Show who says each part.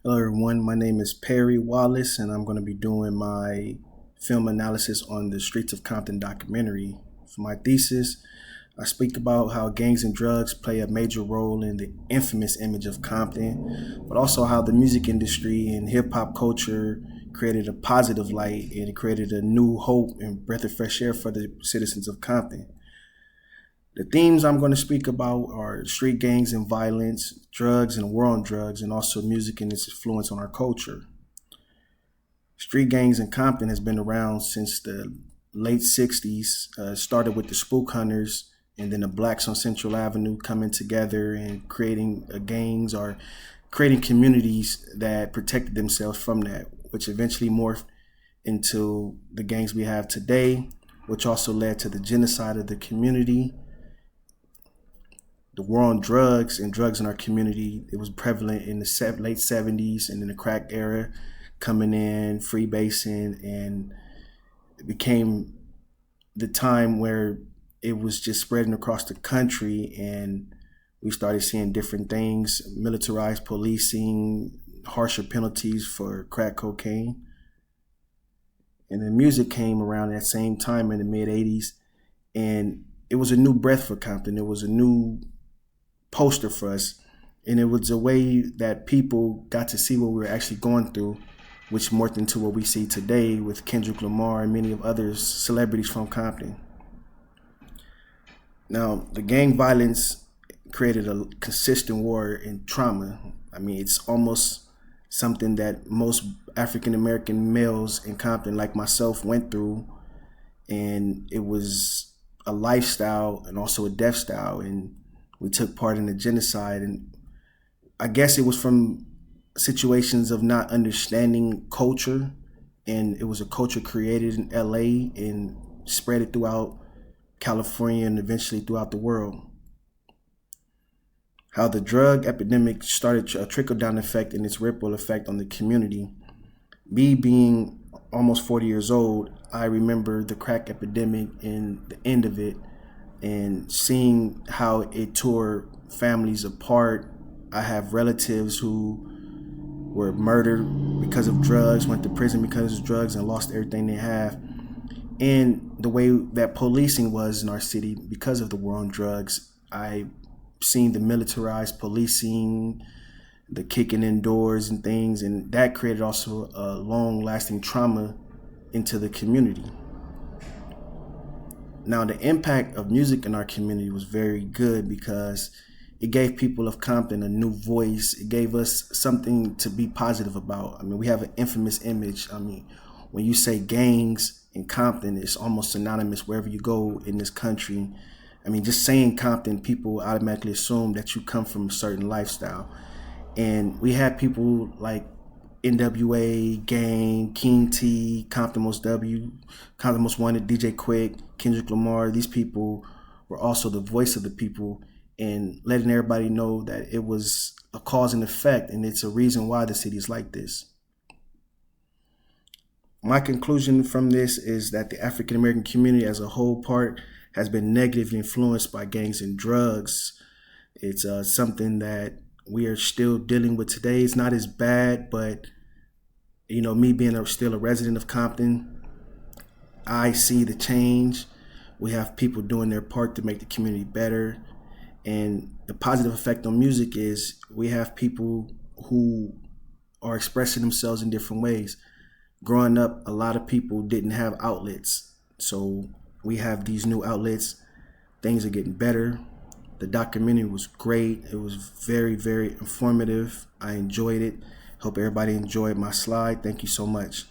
Speaker 1: Hello, everyone. My name is Perry Wallace, and I'm going to be doing my film analysis on the Streets of Compton documentary. For my thesis, I speak about how gangs and drugs play a major role in the infamous image of Compton, but also how the music industry and hip hop culture created a positive light and it created a new hope and breath of fresh air for the citizens of Compton. The themes I'm going to speak about are street gangs and violence, drugs and war on drugs, and also music and its influence on our culture. Street gangs in Compton has been around since the late 60s. Started with the Spook Hunters and then the Blacks on Central Avenue coming together and creating gangs or creating communities that protected themselves from that, which eventually morphed into the gangs we have today, which also led to the genocide of the community. The war on drugs and drugs in our community, it was prevalent in the late 70s and in the crack era, coming in, freebasing, and it became the time where it was just spreading across the country, and we started seeing different things: militarized policing, harsher penalties for crack cocaine. And then music came around at that same time in the mid 80s, and it was a new breath for Compton. It was a new poster for us, and it was a way that people got to see what we were actually going through, which morphed into what we see today with Kendrick Lamar and many of other celebrities from Compton. Now, the gang violence created a consistent war and trauma. I mean, it's almost something that most African American males in Compton, like myself, went through, and it was a lifestyle and also a death style, and we took part in the genocide. And I guess it was from situations of not understanding culture, and it was a culture created in LA and spread it throughout California and eventually throughout the world. How the drug epidemic started a trickle-down effect and its ripple effect on the community. Me being almost 40 years old, I remember the crack epidemic and the end of it, and seeing how it tore families apart. I have relatives who were murdered because of drugs, went to prison because of drugs, and lost everything they have. And the way that policing was in our city because of the war on drugs, I seen the militarized policing, the kicking in doors and things, and that created also a long-lasting trauma into the community. Now, the impact of music in our community was very good because it gave people of Compton a new voice. It gave us something to be positive about. I mean, we have an infamous image. I mean, when you say gangs in Compton, it's almost synonymous wherever you go in this country. I mean, just saying Compton, people automatically assume that you come from a certain lifestyle. And we had people like NWA, Gang, King T, Compton Most W, Compton Most Wanted, DJ Quick, Kendrick Lamar. These people were also the voice of the people and letting everybody know that it was a cause and effect, and it's a reason why the city is like this. My conclusion from this is that the African American community as a whole part has been negatively influenced by gangs and drugs. It's something that we are still dealing with today. It's not as bad, but me being still a resident of Compton, I see the change. We have people doing their part to make the community better. And the positive effect on music is we have people who are expressing themselves in different ways. Growing up, a lot of people didn't have outlets. So we have these new outlets. Things are getting better. The documentary was great. It was very, very informative. I enjoyed it. Hope everybody enjoyed my slide. Thank you so much.